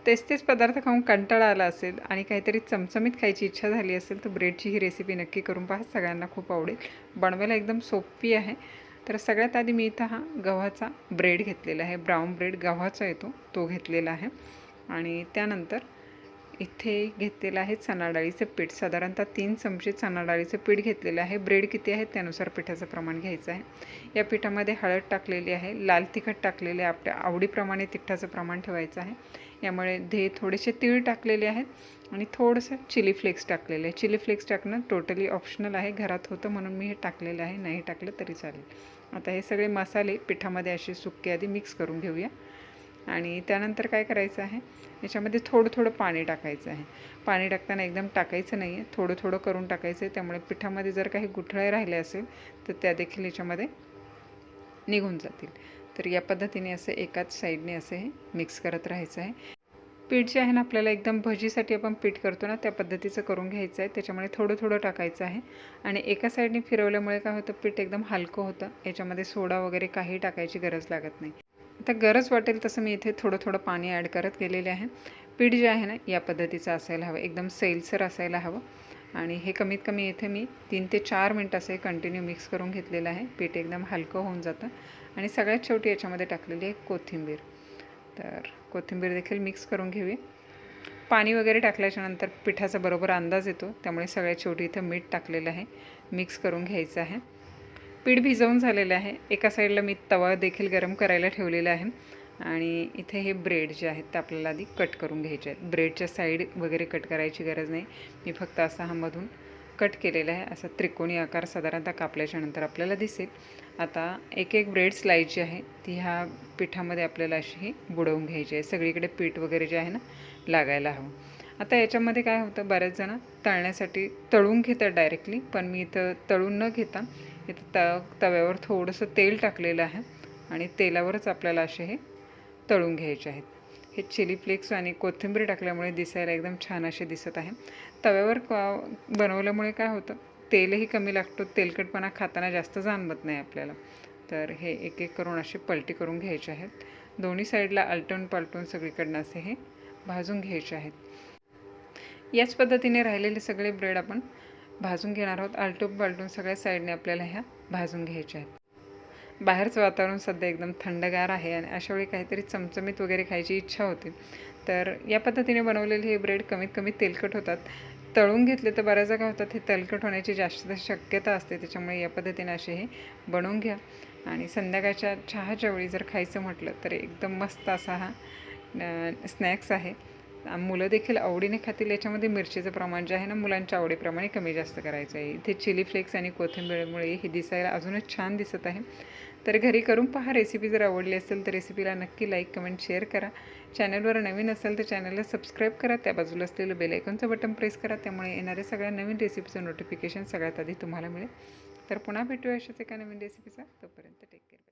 तेच पदार्थ खाऊन कंटाळा आला असेल आणि काहीतरी चमचमीत खायची इच्छा झाली असेल तर ब्रेडची ही रेसिपी नक्की करून पहा, सगळ्यांना खूप आवडेल. बनवायला एकदम सोपी आहे. तर सगळ्यात आधी मी इथं हा गव्हाचा ब्रेड घेतलेला आहे. ब्राऊन ब्रेड गव्हाचा येतो तो घेतलेला आहे. आणि त्यानंतर इथे घेतलेलं आहे चणा डाळीचं पीठ. साधारणतः 3 चमचे चणा डाळीचं पीठ घेतलेलं आहे. ब्रेड किती आहे त्यानुसार पिठाचं प्रमाण घ्यायचं आहे. या पिठामध्ये हळद टाकलेली आहे, लाल तिखट टाकलेले, आपल्या आवडीप्रमाणे तिखटाचं प्रमाण ठेवायचं आहे. यामुळे थोडेसे तीळ टाकलेले आहेत आणि थोडंसं चिली फ्लेक्स टाकलेले आहे. चिली फ्लेक्स टाकणं टोटली ऑप्शनल आहे, घरात होतं म्हणून मी हे टाकलेलं आहे, नाही टाकलं तरी चालेल. आता हे सगळे मसाले पिठामध्ये असे सुके आधी मिक्स करून घेऊया. आणि त्यानंतर काय करायचं आहे, याच्यामध्ये थोडं पाणी टाकायचं आहे. पाणी टाकताना एकदम टाकायचं नाही आहे, थोडं करून टाकायचं आहे. त्यामुळे पिठामध्ये जर काही गुठळे राहिले असेल तर त्या देखील याच्यामध्ये निघून जातील. तर या पद्धतीने असं एकाच साईडने असं हे मिक्स करत राहायचं आहे. पीठ जे आहे ना, आपल्याला एकदम भजीसाठी आपण पीठ करतो ना त्या पद्धतीचं करून घ्यायचं आहे. त्याच्यामुळे थोडं टाकायचं आहे आणि एका साईडने फिरवल्यामुळे काय होतं, पीठ एकदम हलकं होतं. याच्यामध्ये सोडा वगैरे काही टाकायची गरज लागत नाही. आता गरज वाटेल तसं मी इथे थोडं पाणी ॲड करत गेलेले आहे. पीठ जे आहे ना या पद्धतीचं असायला हवं, एकदम सैलसर असायला हवं. आणि हे कमीत कमी इथे मी 3 ते 4 मिनट असे कंटिन्यू मिक्स करून घेतलेलं आहे. पीठ एकदम हलकं होऊन जातं. आणि सगळ्यात शेवटी याच्यामध्ये टाकलेली आहे कोथिंबीर. तर कोथिंबीर देखील मिक्स करून घेऊया. पाणी वगैरे टाकल्याच्यानंतर पिठाचा बरोबर अंदाज येतो, त्यामुळे सगळ्यात शेवटी इथं मीठ टाकलेलं आहे. मिक्स करून घ्यायचं आहे. पीठ भिजवून झालेलं आहे. एका साईडला मी तवा देखील गरम करायला ठेवलेला आहे. आणि इथे हे ब्रेड जे आहेत ते आपल्याला आधी कट करून घ्यायचे आहेत. ब्रेडच्या साईड वगैरे कट करायची गरज नाही, मी फक्त असा हा मधून कट केलेला आहे. असा त्रिकोणी आकार साधारणतः कापल्याच्यानंतर आपल्याला दिसेल. आता एक ब्रेड स्लाइस जी आहे ती ह्या पिठामध्ये आपल्याला अशी ही बुडवून घ्यायची आहे. सगळीकडे पीठ वगैरे जे आहे ना लागायला हवं. आता याच्यामध्ये काय होतं, बऱ्याच जण तळण्यासाठी तळून घेतात डायरेक्टली, पण मी इथं तळून न घेता इथं तव्यावर थोडंसं तेल टाकलेलं आहे आणि तेलावरच आपल्याला असे हे तळून घ्यायचे आहेत. हे चिली फ्लेक्स आणि कोथिंबीर टाकल्यामुळे दिसायला एकदम छान असे दिसत आहे. तव्यावर बनवल्यामुळे काय होतं, तेलही कमी लागतो, तेलकटपणा खाताना जास्त जाणवत नाही आपल्याला. तर हे एक करून असे पलटी करून घ्यायचे आहेत. दोन्ही साईडला आलटून पालटून सगळीकडनं असे हे भाजून घ्यायचे आहेत. याच पद्धतीने राहिलेले सगळे ब्रेड आपण भाजून घेणार आहोत. आलटून पालटून सगळ्या साईडने आपल्याला ह्या भाजून घ्यायच्या आहेत. बाहेरचं वातावरण सध्या एकदम थंडगार आहे आणि अशावेळी काहीतरी चमचमीत वगैरे खायची इच्छा होते. तर या पद्धतीने बनवलेले हे ब्रेड कमीत कमी तेलकट होतात. तळून घेतले तर बऱ्याचदा काय होतात, हे तेलकट होण्याची जास्त शक्यता असते. त्याच्यामुळे या पद्धतीने असे हे बनवून घ्या. आणि संध्याकाळच्या चहाच्या वेळी जर खायचं म्हटलं तर एकदम मस्त असा हा स्नॅक्स आहे. मुलं देखील आवडीने खातील. याच्यामध्ये मिरचीचं प्रमाण जे आहे ना मुलांच्या आवडीप्रमाणे कमी जास्त करायचं आहे. इथे चिली फ्लेक्स आणि कोथिंबीरमुळे हे दिसायला अजूनच छान दिसत आहे. तर घरी करून पहा. रेसिपी जर आवडली असेल तर रेसिपीला नक्की लाईक, कमेंट, शेअर करा. चॅनलवर नवीन असेल तर चॅनलला सबस्क्राईब करा. त्या बाजूला असलेलं बेल आयकॉनचं बटन प्रेस करा. त्यामुळे येणाऱ्या सगळ्या नवीन रेसिपीचं नोटिफिकेशन सगळ्यात आधी तुम्हाला मिळेल. तर पुन्हा भेटूया अशाच एका नवीन रेसिपीचा. तोपर्यंत टेक केअर.